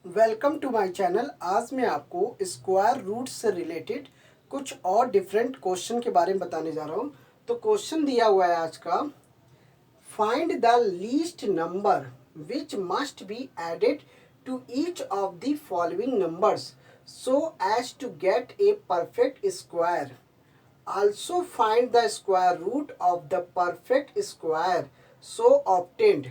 Welcome to my channel. आज मैं आपको स्क्वायर रूट से रिलेटेड कुछ और डिफरेंट क्वेश्चन के बारे में बताने जा रहा हूँ। तो क्वेश्चन दिया हुआ है आज का, find the least number which must be added to each of the following numbers so as to get a perfect square. Also find the square root of the perfect square so obtained.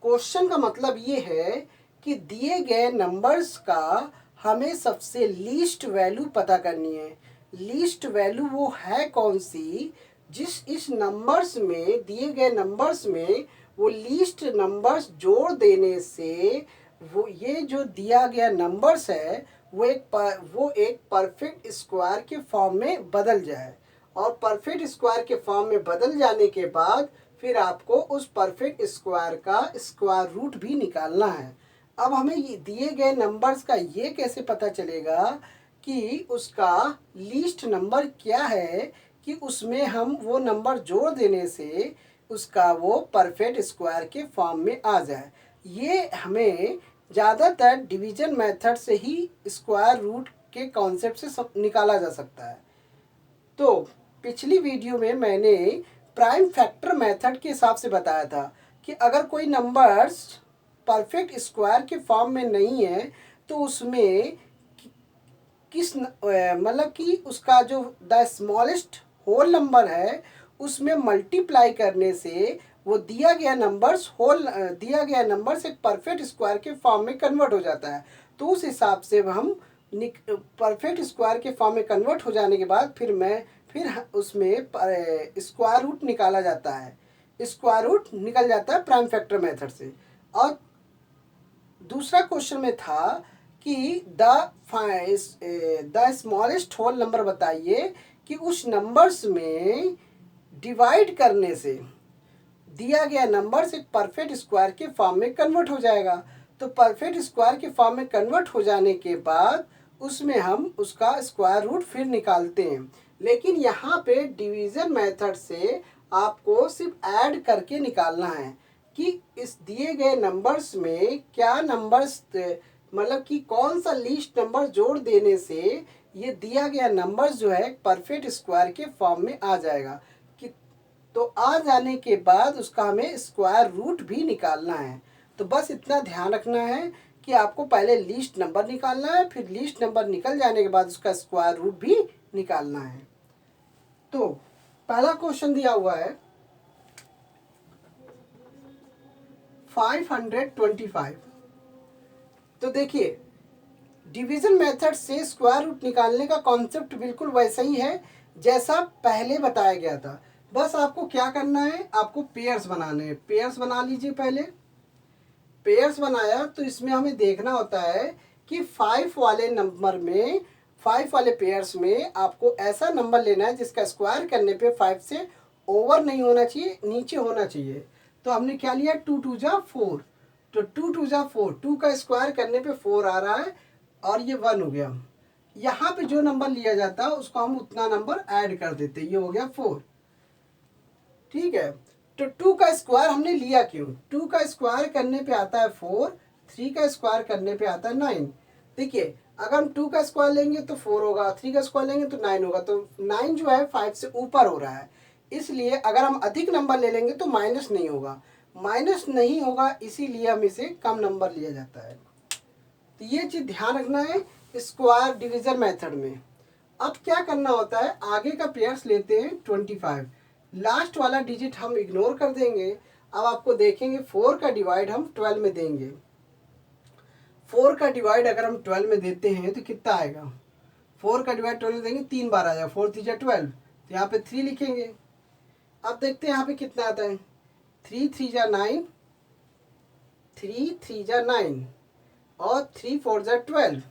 Question का मतलब ये है कि दिए गए numbers का हमें सबसे लीस्ट वैल्यू पता करनी है। लीस्ट वैल्यू वो है कौन सी, जिस इस नंबर्स में, दिए गए नंबर्स में वो लीस्ट नंबर्स जोड़ देने से वो ये जो दिया गया नंबर्स है वो एक परफेक्ट स्क्वायर के फॉर्म में बदल जाए। और परफेक्ट स्क्वायर के फॉर्म में बदल जाने के बाद फिर आपको उस परफेक्ट स्क्वायर का स्क्वायर रूट भी निकालना है। अब हमें ये दिए गए नंबर्स का ये कैसे पता चलेगा कि उसका लीस्ट नंबर क्या है कि उसमें हम वो नंबर जोड़ देने से उसका वो परफेक्ट स्क्वायर के फॉर्म में आ जाए। ये हमें ज़्यादातर डिवीजन मेथड से ही स्क्वायर रूट के कॉन्सेप्ट से निकाला जा सकता है। तो पिछली वीडियो में मैंने प्राइम फैक्टर मेथड के हिसाब से बताया था कि अगर कोई नंबर्स परफेक्ट स्क्वायर के फॉर्म में नहीं है तो उसमें किस मतलब कि उसका जो द स्मॉलेस्ट होल नंबर है उसमें मल्टीप्लाई करने से वो दिया गया नंबर्स एक परफेक्ट स्क्वायर के फॉर्म में कन्वर्ट हो जाता है। तो उस हिसाब से हम परफेक्ट स्क्वायर के फॉर्म में कन्वर्ट हो जाने के बाद फिर उसमें स्क्वायर रूट निकाला जाता है। स्क्वायर रूट निकल जाता है प्राइम फैक्टर मेथड से। और दूसरा क्वेश्चन में था कि द स्मॉलेस्ट होल नंबर बताइए कि उस नंबर्स में डिवाइड करने से दिया गया नंबर्स एक परफेक्ट स्क्वायर के फॉर्म में कन्वर्ट हो जाएगा। तो परफेक्ट स्क्वायर के फॉर्म में कन्वर्ट हो जाने के बाद उसमें हम उसका स्क्वायर रूट फिर निकालते हैं। लेकिन यहाँ पे डिवीज़न मेथड से आपको सिर्फ ऐड करके निकालना है कि इस दिए गए नंबर्स में क्या नंबर्स, मतलब कि कौन सा लीस्ट नंबर जोड़ देने से ये दिया गया नंबर्स जो है परफेक्ट स्क्वायर के फॉर्म में आ जाएगा। कि तो आ जाने के बाद उसका हमें स्क्वायर रूट भी निकालना है। तो बस इतना ध्यान रखना है कि आपको पहले लीस्ट नंबर निकालना है, फिर लीस्ट नंबर निकल जाने के बाद उसका स्क्वायर रूट भी निकालना है। तो पहला क्वेश्चन दिया हुआ है 525। तो देखिए, डिवीजन मेथड से स्क्वायर रूट निकालने का कॉन्सेप्ट बिल्कुल वैसा ही है जैसा पहले बताया गया था। बस आपको क्या करना है, आपको पेयर्स बनाने हैं। पेयर्स बना लीजिए। पहले पेयर्स बनाया तो इसमें हमें देखना होता है कि 5 वाले पेयर्स में आपको ऐसा नंबर लेना है जिसका स्क्वायर करने पे 5 से ओवर नहीं होना चाहिए, नीचे होना चाहिए। तो हमने क्या लिया, 2 2 जा 4। तो 2 2 जा 4, 2 का स्क्वायर करने पे 4 आ रहा है और ये 1 हो गया। यहाँ पे जो नंबर लिया जाता है उसको हम उतना नंबर ऐड कर देते, ये हो गया 4। ठीक है। तो 2 का स्क्वायर हमने लिया क्यों, 2 का स्क्वायर करने पे आता है 4, 3 का स्क्वायर करने पे आता है 9। देखिए, अगर हम 2 का स्क्वायर लेंगे तो 4 होगा, 3 का स्क्वायर लेंगे तो 9 होगा। तो 9 जो है 5 से ऊपर हो रहा है, इसलिए अगर हम अधिक नंबर ले लेंगे तो माइनस नहीं होगा। माइनस नहीं होगा इसीलिए हम इसे कम नंबर लिया जाता है। तो ये चीज़ ध्यान रखना है स्क्वायर डिवीजन मेथड में। अब क्या करना होता है, आगे का पेयर्स लेते हैं 25, लास्ट वाला डिजिट हम इग्नोर कर देंगे। अब आपको देखेंगे 4 का डिवाइड हम 12 में देंगे। 4 का डिवाइड अगर हम 12 में देते हैं तो कितना आएगा, 4 का डिवाइड 12 में देंगे 3 बार आ जाएगा, 4 3 जा 12। तो यहाँ पे 3 लिखेंगे। अब देखते हैं यहाँ पे कितना आता है, 3 3 जा 9, 3 3 जा 9 और 3 4 जा 12।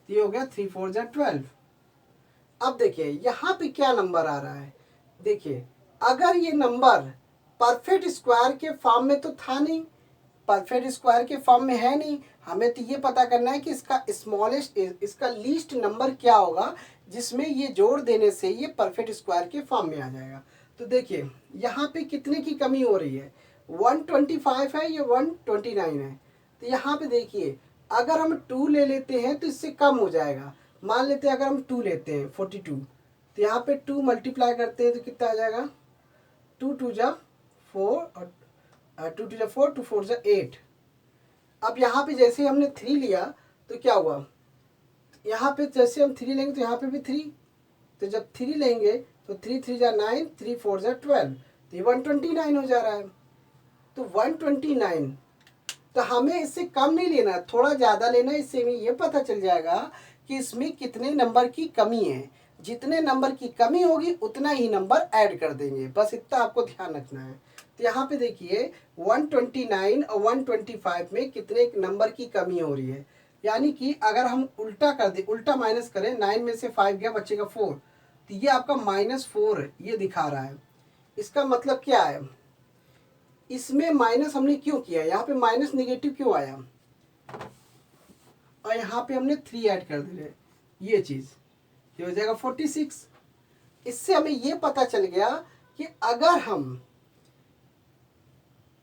ये हो गया 3 4 जा 12। अब देखिए यहाँ पे क्या नंबर आ रहा है। देखिए, अगर ये नंबर परफेक्ट स्क्वायर के फॉर्म में तो था नहीं, परफेक्ट स्क्वायर के फॉर्म में है नहीं, हमें तो ये पता करना है कि इसका स्मॉलेस्ट, इसका लीस्ट नंबर क्या होगा जिसमें ये जोड़ देने से ये परफेक्ट स्क्वायर के फॉर्म में आ जाएगा। तो देखिए यहाँ पे कितने की कमी हो रही है, 125 है, ये 129 है। तो यहाँ पे देखिए अगर हम 2 ले लेते हैं तो इससे कम हो जाएगा। मान लेते हैं अगर हम 2 लेते हैं 42, तो यहाँ पे 2 मल्टीप्लाई करते हैं तो कितना आ जाएगा, 2 2 जा 4 और 2 2 जा 4, 2 4 जा 8। अब यहाँ पे जैसे हमने 3 लिया तो क्या हुआ, यहाँ पे जैसे हम 3 लेंगे तो यहाँ पे भी 3, तो जब 3 लेंगे तो 3 3 जा 9, 3 4 जा 12, तो ये 129 हो जा रहा है। तो 129, तो हमें इससे कम नहीं लेना, थोड़ा ज़्यादा लेना। इससे हमें ये पता चल जाएगा कि इसमें कितने नंबर की कमी है। जितने नंबर की कमी होगी उतना ही नंबर ऐड कर देंगे, बस इतना आपको ध्यान रखना है। तो यहाँ पे देखिए 129 और 125 में कितने नंबर की कमी हो रही है। यानी कि अगर हम उल्टा कर दें, उल्टा माइनस करें, 9 में से 5 गया, बचेगा 4, तो ये आपका -4 ये दिखा रहा है। इसका मतलब क्या है, इसमें माइनस हमने क्यों किया, यहाँ पे माइनस नेगेटिव क्यों आया, और यहाँ पे हमने 3 ऐड कर दिए, ये चीज़ ये हो जाएगा 46। इससे हमें ये पता चल गया कि अगर हम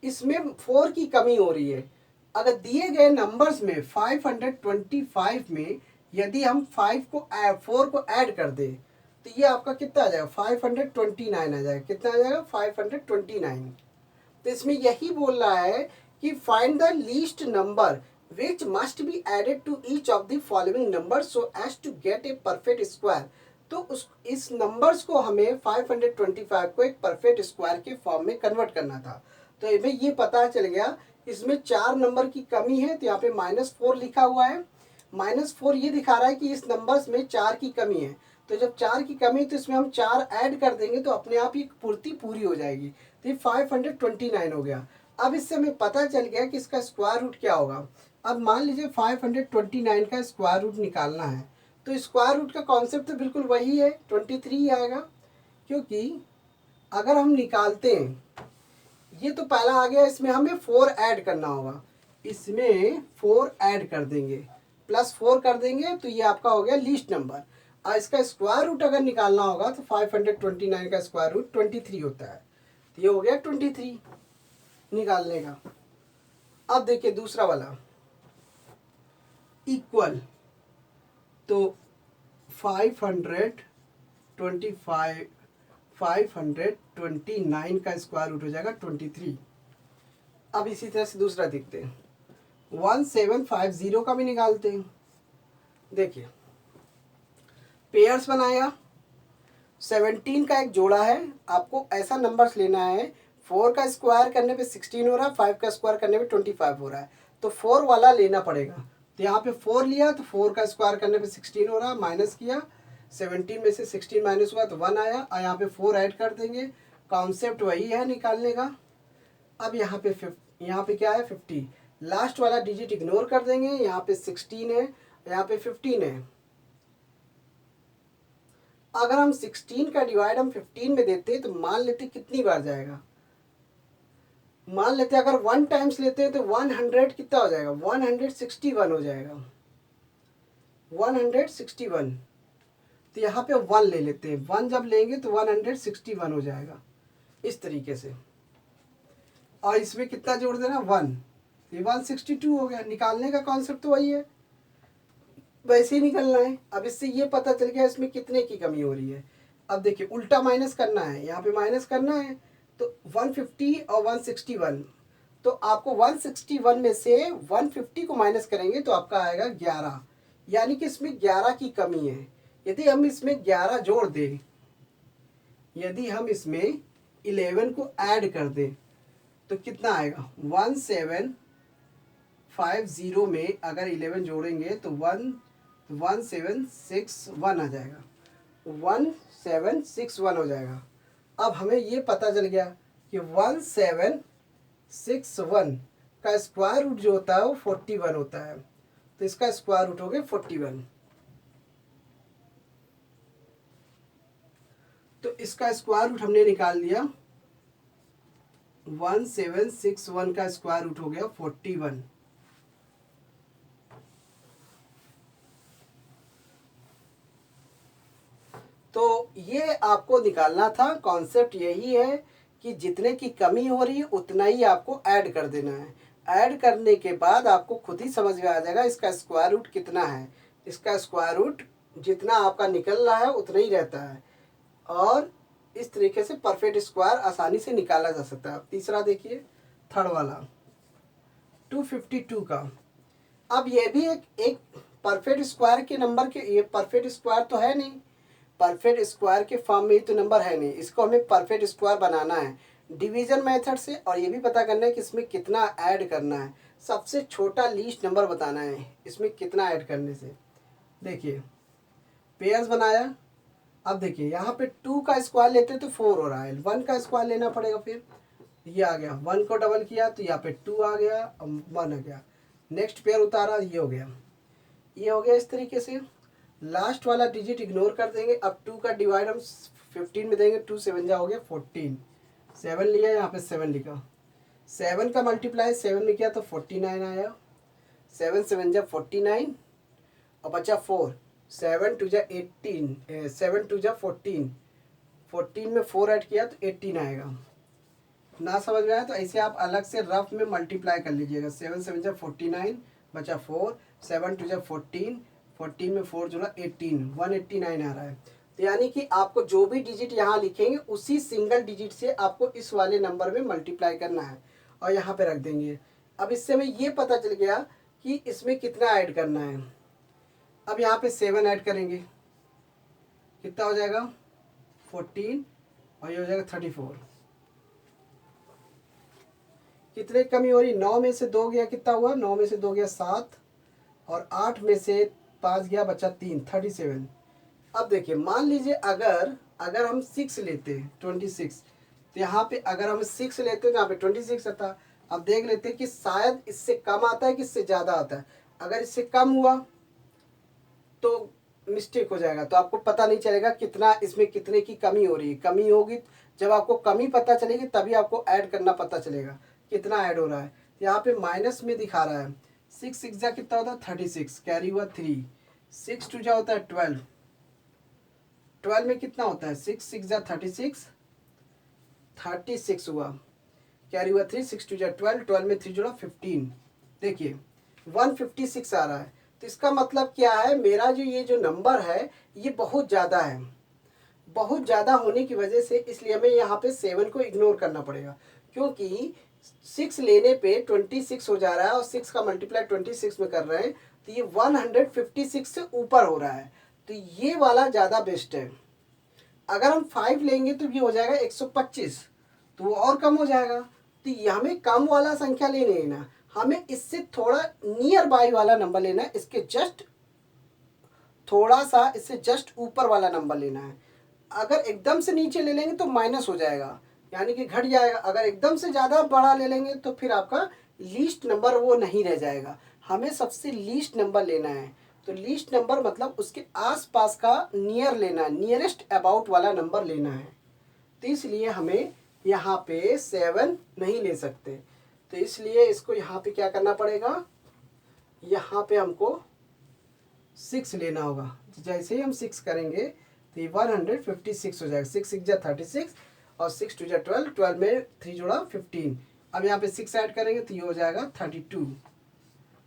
इसमें 4 की कमी हो रही है, अगर दिए गए नंबर्स में 525 में यदि हम 4 को ऐड कर दें तो ये आपका कितना आ जाएगा, 529 आ जाएगा। कितना आ जाएगा, 529। तो इसमें यही बोल रहा है कि find the least number which must be added to each of the following number so as to get a perfect square. तो इस नंबर्स को हमें 525 को एक परफेक्ट स्क्वायर के फॉर्म में कन्वर्ट करना था। तो हमें ये पता चल गया इसमें 4 नंबर की कमी है, तो यहाँ पे -4 लिखा हुआ है। -4 ये दिखा रहा है कि इस नंबर्स में 4 की कमी है। तो जब 4 की कमी, तो इसमें हम 4 ऐड कर देंगे तो अपने आप ही पूर्ति पूरी हो जाएगी। तो ये 529 हो गया। अब इससे हमें पता चल गया कि इसका स्क्वायर रूट क्या होगा। अब मान लीजिए 529 का स्क्वायर रूट निकालना है, तो स्क्वायर रूट का कॉन्सेप्ट तो बिल्कुल वही है, 23 ही आएगा। क्योंकि अगर हम निकालते हैं, ये तो पहला आ गया, इसमें हमें 4 ऐड करना होगा, इसमें 4 ऐड कर देंगे, +4 कर देंगे, तो ये आपका हो गया लीस्ट नंबर। और इसका स्क्वायर रूट अगर निकालना होगा तो 529 का स्क्वायर रूट 23 होता है। तो ये हो गया 23 निकालने का। अब देखिए दूसरा वाला इक्वल, तो 529 का स्क्वायर रूट हो जाएगा 23। अब इसी तरह से दूसरा देखते हैं, 1750 का भी निकालते हैं। देखिए पेयर्स बनाया, 17 का एक जोड़ा है, आपको ऐसा नंबर्स लेना है, 4 का स्क्वायर करने पे 16 हो रहा है, 5 का स्क्वायर करने पे 25 हो रहा है, तो 4 वाला लेना पड़ेगा। तो यहाँ पे 4 लिया, तो 4 का स्क्वायर करने पे 16 हो रहा है, माइनस किया, 17 में से 16 माइनस हुआ तो 1 आया, और यहाँ पे 4 ऐड कर देंगे। कॉन्सेप्ट वही है निकालने का। अब यहाँ पे क्या है, 50, लास्ट वाला डिजिट इग्नोर कर देंगे, यहाँ पे 16 है, यहाँ पे 15 है। अगर हम 16 का डिवाइड हम 15 में देते हैं तो मान लेते कितनी बार जाएगा, मान लेते अगर 1 टाइम्स लेते हैं तो 100 कितना हो जाएगा, 161 हो जाएगा, 161। तो यहाँ पे 1 ले लेते हैं, 1 जब लेंगे तो 161 हो जाएगा इस तरीके से। और इसमें कितना जोड़ देना, 1, ये 162 हो गया। निकालने का कॉन्सेप्ट तो वही है, वैसे ही निकलना है। अब इससे ये पता चल गया इसमें कितने की कमी हो रही है। अब देखिए उल्टा माइनस करना है, यहाँ पे माइनस करना है, तो 150 और 161, तो आपको 161 में से 150 को माइनस करेंगे तो आपका आएगा 11, यानी कि इसमें 11 की कमी है। यदि हम इसमें 11 जोड़ दें, यदि हम इसमें 11 को ऐड कर दें तो कितना आएगा, 1750 में अगर 11 जोड़ेंगे तो 1761 आ जाएगा, 1761 हो जाएगा। अब हमें ये पता चल गया कि 1761 का स्क्वायर रूट जो होता है वो 41 होता है, तो इसका स्क्वायर रूट हो गया 41। तो इसका स्क्वायर रूट हमने निकाल दिया, 1761 का स्क्वायर रूट हो गया 41। तो ये आपको निकालना था। कॉन्सेप्ट यही है कि जितने की कमी हो रही है उतना ही आपको ऐड कर देना है। ऐड करने के बाद आपको खुद ही समझ में आ जाएगा इसका स्क्वायर रूट कितना है। इसका स्क्वायर रूट जितना आपका निकल रहा है उतना ही रहता है, और इस तरीके से परफेक्ट स्क्वायर आसानी से निकाला जा सकता है। अब तीसरा देखिए, थर्ड वाला 252 का। अब ये भी एक परफेक्ट स्क्वायर के नंबर के, ये परफेक्ट स्क्वायर तो है नहीं, परफेक्ट स्क्वायर के फॉर्म में ये तो नंबर है नहीं, इसको हमें परफेक्ट स्क्वायर बनाना है डिवीजन मेथड से, और ये भी पता करना है कि इसमें कितना ऐड करना है। सबसे छोटा लीस्ट नंबर बताना है इसमें कितना ऐड करने से। देखिए पेयर्स बनाया। अब देखिए यहाँ पे 2 का स्क्वायर लेते तो 4 हो रहा है, 1 का स्क्वायर लेना पड़ेगा, फिर ये आ गया, 1 को डबल किया तो यहाँ पे 2 आ गया, 1 आ गया। नेक्स्ट पेयर उतारा, ये हो गया, ये हो गया। इस तरीके से लास्ट वाला डिजिट इग्नोर कर देंगे। अब 2 का डिवाइड हम 15 में देंगे, 2 7 जा हो गया 14, 7 लिया, यहाँ पे 7 लिखा। 7 का मल्टीप्लाई 7 में किया तो 49 आया, 7 7 जा 49 और बचा 4, 7 2 जा 18, 7 2 जा 14, 14 में 4 ऐड किया तो 18 आएगा। ना समझ में आया तो ऐसे आप अलग से रफ में मल्टीप्लाई कर लीजिएगा। 7 7 जा 49 बचा 4, 7 2 जा 14, 14 में 4 जुड़ा 18, 189 आ रहा है। तो यानी कि आपको जो भी डिजिट यहाँ लिखेंगे उसी सिंगल डिजिट से आपको इस वाले नंबर में मल्टीप्लाई करना है और यहाँ पे रख देंगे। अब इससे हमें ये पता चल गया कि इसमें कितना ऐड करना है। अब यहाँ पे 7 ऐड करेंगे, कितना हो जाएगा 14 और ये हो जाएगा 34। कितने कमी हो रही, 9 में से 2 गया, कितना हुआ, 9 में से 2 गया 7, और 8 में से 5 गया, बचा 3, 37। अब देखिए मान लीजिए अगर हम 6 लेते 26, तो यहाँ पे अगर हम 6 लेते तो यहाँ पे 26 आता। अब देख लेते हैं कि शायद इससे कम आता है कि इससे ज़्यादा आता है। अगर इससे कम हुआ तो मिस्टेक हो जाएगा, तो आपको पता नहीं चलेगा कितना इसमें कितने की कमी हो रही है। कमी होगी, जब आपको कमी पता चलेगी तभी आपको ऐड करना पता चलेगा कितना ऐड हो रहा है। यहाँ पे माइनस में दिखा रहा है, 6 6 जा कितना होता है 36, कैरी हुआ 3, 6 2 जा होता है 12, 12 में कितना होता है 6 6 जा 36, 36 हुआ, कैरी हुआ 3, 6 2 जा 12, 12 में 3 जुड़ा 15। देखिए 156 आ रहा है। तो इसका मतलब क्या है, मेरा जो ये जो नंबर है ये बहुत ज़्यादा है। बहुत ज़्यादा होने की वजह से इसलिए हमें यहाँ पे 7 को इग्नोर करना पड़ेगा, क्योंकि 6 लेने पे 26 हो जा रहा है और 6 का मल्टीप्लाई 26 में कर रहे हैं, तो ये 156 से ऊपर हो रहा है। तो ये वाला ज़्यादा बेस्ट है। अगर हम 5 लेंगे तो ये हो जाएगा 125, तो वो और कम हो जाएगा। तो ये हमें कम वाला संख्या लेने लेना, हमें इससे थोड़ा नियर बाई वाला नंबर लेना है, इसके जस्ट थोड़ा सा इससे जस्ट ऊपर वाला नंबर लेना है। अगर एकदम से नीचे ले लेंगे तो माइनस हो जाएगा, यानी कि घट जाएगा। अगर एकदम से ज़्यादा बड़ा ले लेंगे तो फिर आपका लीस्ट नंबर वो नहीं रह जाएगा। हमें सबसे लीस्ट नंबर लेना है। तो लीस्ट नंबर मतलब उसके आसपास का नियर लेना है, नियरेस्ट अबाउट वाला नंबर लेना है। तो इसलिए हमें यहाँ पे 7 नहीं ले सकते, तो इसलिए इसको यहाँ पे क्या करना पड़ेगा, यहाँ पे हमको 6 लेना होगा। तो जैसे ही हम 6 करेंगे तो ये 156 हो जाएगा। 6 6 जा 36 और 6 2 जा 12, 12 में 3 जोड़ा 15। अब यहाँ पे 6 ऐड करेंगे तो ये हो जाएगा 32,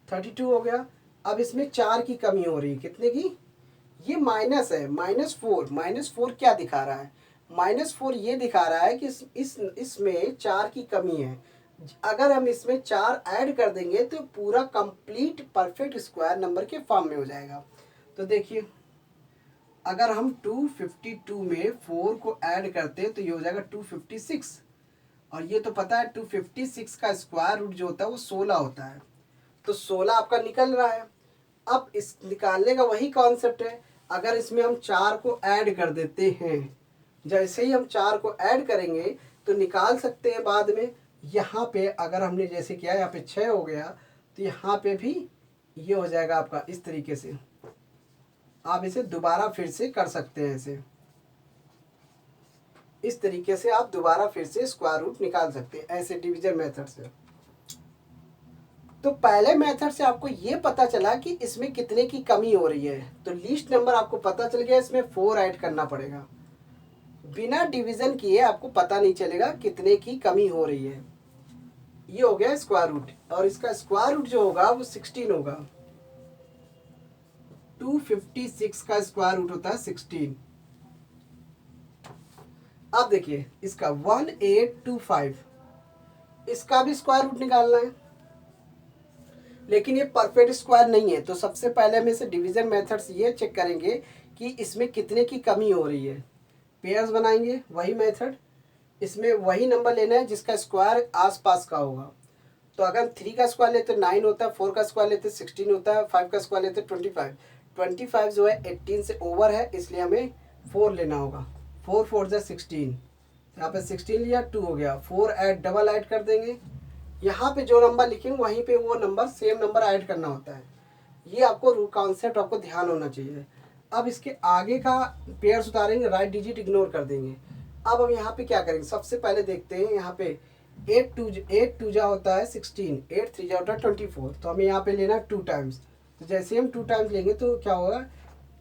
32 हो गया। अब इसमें 4 की कमी हो रही है, कितने की, ये माइनस है, -4। -4 क्या दिखा रहा है, -4 ये दिखा रहा है कि इसमें 4 की कमी है। अगर हम इसमें 4 ऐड कर देंगे तो पूरा कंप्लीट परफेक्ट स्क्वायर नंबर के फॉर्म में हो जाएगा। तो देखिए अगर हम 252 में 4 को ऐड करते तो ये हो जाएगा 256, और ये तो पता है 256 का स्क्वायर रूट जो होता है वो 16 होता है। तो 16 आपका निकल रहा है। अब इस निकालने का वही कॉन्सेप्ट है, अगर इसमें हम 4 को ऐड कर देते हैं, जैसे ही हम 4 को ऐड करेंगे तो निकाल सकते हैं बाद में। यहाँ पे अगर हमने जैसे किया, यहाँ पे 6 हो गया तो यहाँ पे भी ये हो जाएगा आपका। इस तरीके से आप इसे दोबारा फिर से कर सकते हैं, ऐसे इस तरीके से आप दोबारा फिर से स्क्वायर रूट निकाल सकते हैं, ऐसे डिवीजन मेथड से। तो पहले मेथड से आपको ये पता चला कि इसमें कितने की कमी हो रही है, तो लीस्ट नंबर आपको पता चल गया, इसमें 4 ऐड करना पड़ेगा। बिना डिवीजन किए आपको पता नहीं चलेगा कितने की कमी हो रही है। ये हो गया स्क्वायर रूट, और इसका स्क्वायर रूट जो होगा वो 16 होगा। 256 का स्क्वायर रूट होता है 16। अब देखिए इसका 1825, इसका भी स्क्वायर रूट निकालना है, लेकिन ये परफेक्ट स्क्वायर नहीं है। तो सबसे पहले हम इसे डिवीजन मेथड्स ये चेक करेंगे कि इसमें कितने की कमी हो रही है। पेयर्स बनाएंगे, वही मेथड, इसमें वही नंबर लेना है जिसका स्क्वायर आसपास का होगा। तो अगर हम 3 का स्क्वायर लेते 9 होता है, 4 का स्क्वायर लेते 16 होता है, 5 का स्क्वायर लेते 25। 25 जो है 18 से ओवर है, इसलिए हमें 4 लेना होगा। 4 4 जा 16, यहाँ पे 16 लिया, 2 हो गया। 4 ऐड डबल ऐड कर देंगे, यहाँ पे जो नंबर लिखेंगे वहीं पे वो नंबर सेम नंबर ऐड करना होता है। ये आपको कॉन्सेप्ट आपको ध्यान होना चाहिए। अब इसके आगे का पेयर्स उतारेंगे, राइट डिजिट इग्नोर कर देंगे। अब हम यहाँ पे क्या करेंगे, सबसे पहले देखते हैं यहाँ पे 8 2 जा होता है 16, 8 3 जा होता है 24। तो हमें यहाँ पे लेना है 2 टाइम्स। तो जैसे हम 2 टाइम्स लेंगे तो क्या होगा,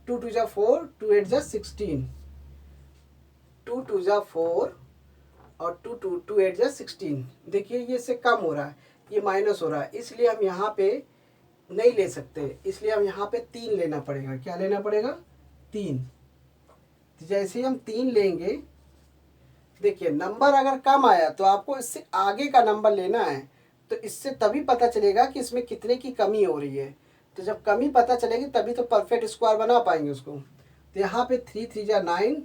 2 2 जा 4, 2 8 जा 16, 2 2 जा 4 और 2 8 जा 16। देखिए ये इससे कम हो रहा है, ये माइनस हो रहा है, इसलिए हम यहाँ पे नहीं ले सकते, इसलिए हम यहाँ पे 3 लेना पड़ेगा। क्या लेना पड़ेगा, 3। तो जैसे ही हम 3 लेंगे, देखिए नंबर अगर कम आया तो आपको इससे आगे का नंबर लेना है। तो इससे तभी पता चलेगा कि इसमें कितने की कमी हो रही है। तो जब कमी पता चलेगी तभी तो परफेक्ट स्क्वायर बना पाएंगे उसको। तो यहाँ पे 3 3 जा 9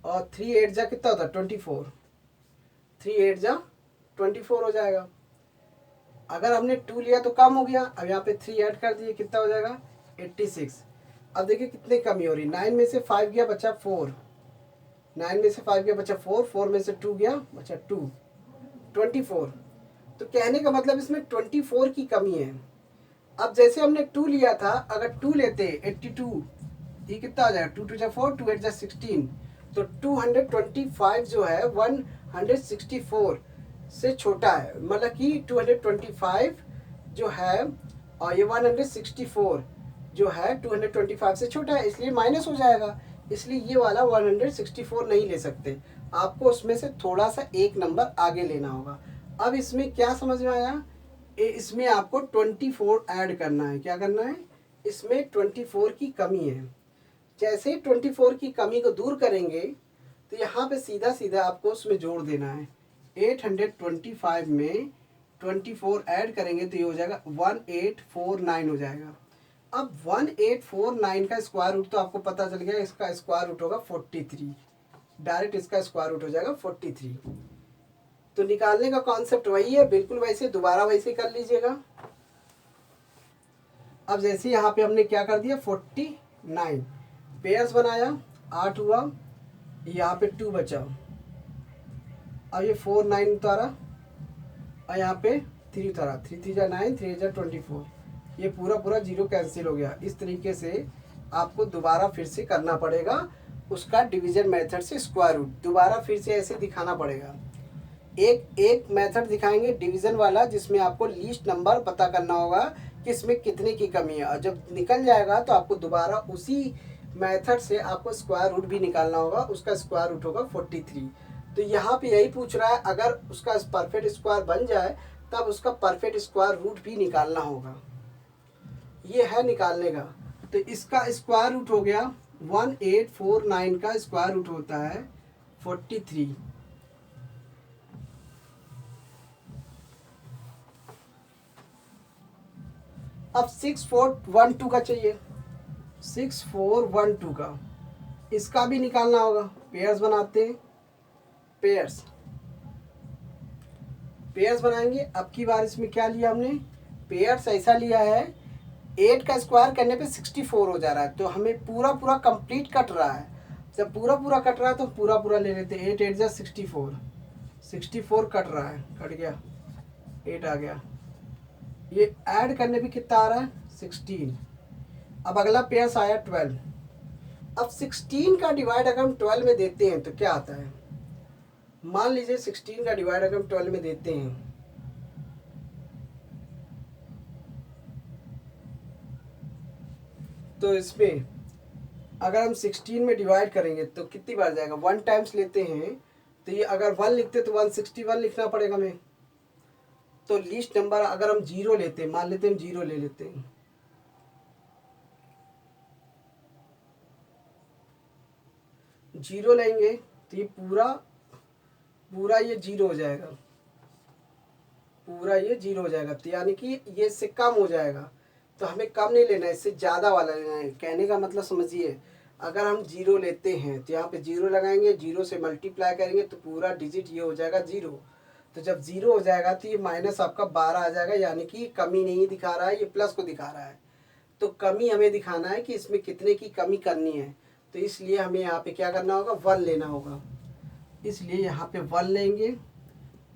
और 3 8 जा कितना होता है 24, 3 8 जा 24 हो जाएगा। अगर हमने 2 लिया तो कम हो गया, अब यहाँ पे 3 ऐड कर दिए, कितना हो जाएगा 86। अब देखिए कितनी कमी हो रही है, 9 में से 5 गया बचा 4, 9 में से 5 गया बचा 4, 4 में से 2 गया बचा 2, 24। तो कहने का मतलब इसमें 24 की कमी है। अब जैसे हमने 2 लिया था, अगर 2 लेते 82, ये कितना आ जाएगा, 2 2 जा 4, 2 8 जा 16। तो 225 जो है 164 से छोटा है, मतलब कि 225 जो है और ये 164 जो है 225 से छोटा है, इसलिए माइनस हो जाएगा। इसलिए ये वाला 164 नहीं ले सकते, आपको उसमें से थोड़ा सा एक नंबर आगे लेना होगा। अब इसमें क्या समझ में आया, इसमें आपको 24 ऐड करना है। क्या करना है, इसमें 24 की कमी है। जैसे ही 24 की कमी को दूर करेंगे तो यहाँ पे सीधा सीधा आपको उसमें जोड़ देना है। 825 में 24 ऐड करेंगे तो ये हो जाएगा 1849 हो जाएगा। अब 1849 का स्क्वायर रूट तो आपको पता चल गया, इसका स्क्वायर रूट होगा 43। डायरेक्ट इसका स्क्वायर रूट हो जाएगा 43। तो निकालने का कॉन्सेप्ट वही है, बिल्कुल वैसे, दोबारा वैसे कर लीजिएगा। अब जैसे यहाँ पे हमने क्या कर दिया 49 पेयर्स बनाया, 8 हुआ, यहाँ पे 2 बचा, अब ये 4 9 उतारा और यहाँ पे 3 उतारा, 3 3 जा 9, 3 जा 24, ये पूरा पूरा जीरो कैंसिल हो गया। इस तरीके से आपको दोबारा फिर से करना पड़ेगा उसका डिवीजन मेथड से स्क्वायर रूट, दोबारा फिर से ऐसे दिखाना पड़ेगा। एक मेथड दिखाएंगे डिवीजन वाला, जिसमें आपको लीस्ट नंबर पता करना होगा कि इसमें कितने की कमी है, और जब निकल जाएगा तो आपको दोबारा उसी मेथड से आपको स्क्वायर रूट भी निकालना होगा। उसका स्क्वायर रूट होगा 43। तो यहाँ पे यही पूछ रहा है, अगर उसका परफेक्ट स्क्वायर बन जाए तब उसका परफेक्ट स्क्वायर रूट भी निकालना होगा। ये है निकालने का। तो इसका स्क्वायर रूट हो गया 1849 का स्क्वायर रूट होता है 43। अब 6412 का चाहिए, 6412 का, इसका भी निकालना होगा। पेयर्स बनाते हैं, पेयर्स बनाएंगे। अब की बार इसमें क्या लिया हमने, पेयर्स ऐसा लिया है 8 का स्क्वायर करने पे 64 हो जा रहा है, तो हमें पूरा पूरा कंप्लीट कट रहा है। जब पूरा पूरा कट रहा है तो पूरा पूरा ले लेते हैं। 8 8 जा 64, 64 कट रहा है, कट गया, 8 आ गया। ये ऐड करने पे कितना आ रहा है 16। अब अगला पेयर्स आया 12। अब 16 का डिवाइड अगर हम 12 में देते हैं तो क्या आता है, मान लीजिए 16 का डिवाइड अगर हम 12 में देते हैं तो इसमें अगर हम 16 में डिवाइड करेंगे तो कितनी बार जाएगा, 1 टाइम्स लेते हैं। तो ये अगर 1 लिखते तो 161 लिखना पड़ेगा हमें, तो लीस्ट नंबर अगर हम 0 लेते हैं, मान लेते हैं हम 0 ले लेते हैं, जीरो लेंगे तो ये पूरा पूरा ये 0 हो जाएगा, पूरा ये 0 हो जाएगा। तो यानी कि ये इससे कम हो जाएगा, तो हमें कम नहीं लेना है, इससे ज़्यादा वाला लेना है। कहने का मतलब समझिए, अगर हम 0 लेते हैं तो यहाँ पे 0 लगाएंगे, 0 से मल्टीप्लाई करेंगे तो पूरा डिजिट ये हो जाएगा 0। तो जब 0 हो जाएगा तो ये माइनस आपका 12 आ जाएगा, यानी कि कमी नहीं दिखा रहा है, ये प्लस को दिखा रहा है। तो कमी हमें दिखाना है कि इसमें कितने की कमी करनी है, तो इसलिए हमें यहाँ पे क्या करना होगा, 1 लेना होगा। इसलिए यहाँ पे 1 लेंगे।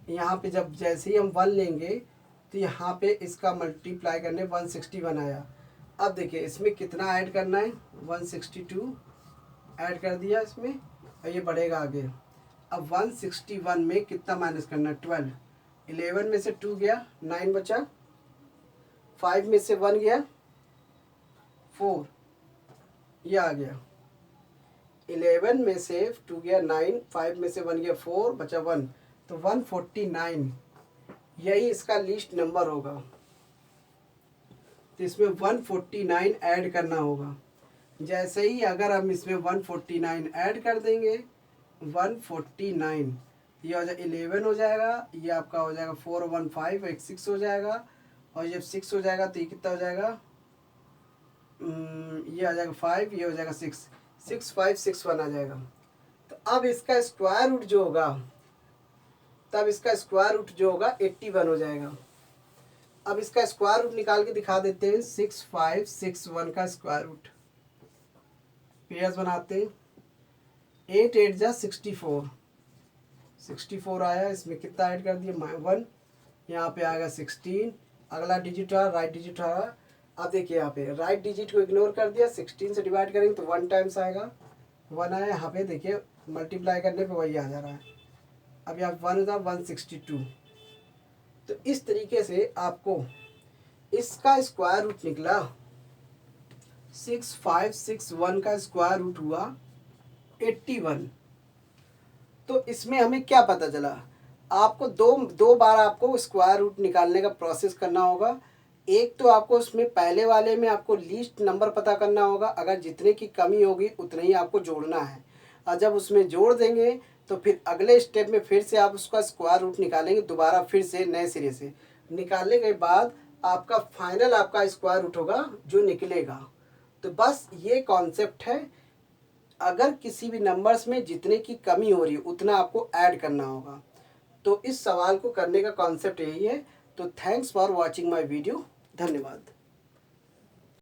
यहाँ पे जब जैसे ही हम 1 लेंगे तो यहाँ पे इसका मल्टीप्लाई करने 161 आया। अब देखिए इसमें कितना ऐड करना है, 162 ऐड कर दिया इसमें, और ये बढ़ेगा आगे। अब 161 में कितना माइनस करना है, 12। 11 में से 2 गया, 9 बचा, 5 में से 1 गया, 4, ये आ गया। 11 में से 2 गया 9, 5 में से 1 गया 4, बचा 1, तो 149 यही इसका लीस्ट नंबर होगा। तो इसमें 149 ऐड करना होगा। जैसे ही अगर हम इसमें 149 ऐड कर देंगे, 149 ये हो जाएगा 11 हो जाएगा, ये आपका हो जाएगा 4 1 5, एक 6 हो जाएगा, और जब 6 हो जाएगा तो ये कितना हो जाएगा, ये आ जाएगा 5, ये हो जाएगा 6, 6 5 6 1 आ जाएगा। तो अब इसका स्क्वायर रूट जो होगा, तब इसका स्क्वायर रूट जो होगा 81 हो जाएगा। अब इसका स्क्वायर रूट निकाल के दिखा देते हैं, 6 5 6 1 का स्क्वायर रूट पेयर्स बनाते हैं। 8 8 जा 64, 64 आया, इसमें कितना ऐड कर दिया 1, यहाँ पे आएगा 16, अगला डिजिट रहा राइट डिजिट रहा। अब देखिए यहाँ पे राइट डिजिट को इग्नोर कर दिया, 16 से डिवाइड करेंगे तो 1 टाइम्स आएगा, 1 आया। यहाँ पे देखिए मल्टीप्लाई करने पे वही आ जा रहा है। अब यहाँ 1 था 162। तो इस तरीके से आपको इसका स्क्वायर रूट निकला, 6561 का स्क्वायर रूट हुआ 81। तो इसमें हमें क्या पता चला, आपको दो बार आपको स्क्वायर रूट निकालने का प्रोसेस करना होगा। एक तो आपको उसमें पहले वाले में आपको लीस्ट नंबर पता करना होगा, अगर जितने की कमी होगी उतने ही आपको जोड़ना है, और जब उसमें जोड़ देंगे तो फिर अगले स्टेप में फिर से आप उसका स्क्वायर रूट निकालेंगे, दोबारा फिर से नए सिरे से। निकालने के बाद आपका फाइनल आपका स्क्वायर रूट होगा जो निकलेगा। तो बस ये कॉन्सेप्ट है, अगर किसी भी नंबर्स में जितने की कमी हो रही है उतना आपको ऐड करना होगा। तो इस सवाल को करने का कॉन्सेप्ट यही है। तो thanks for watching my video, धन्यवाद।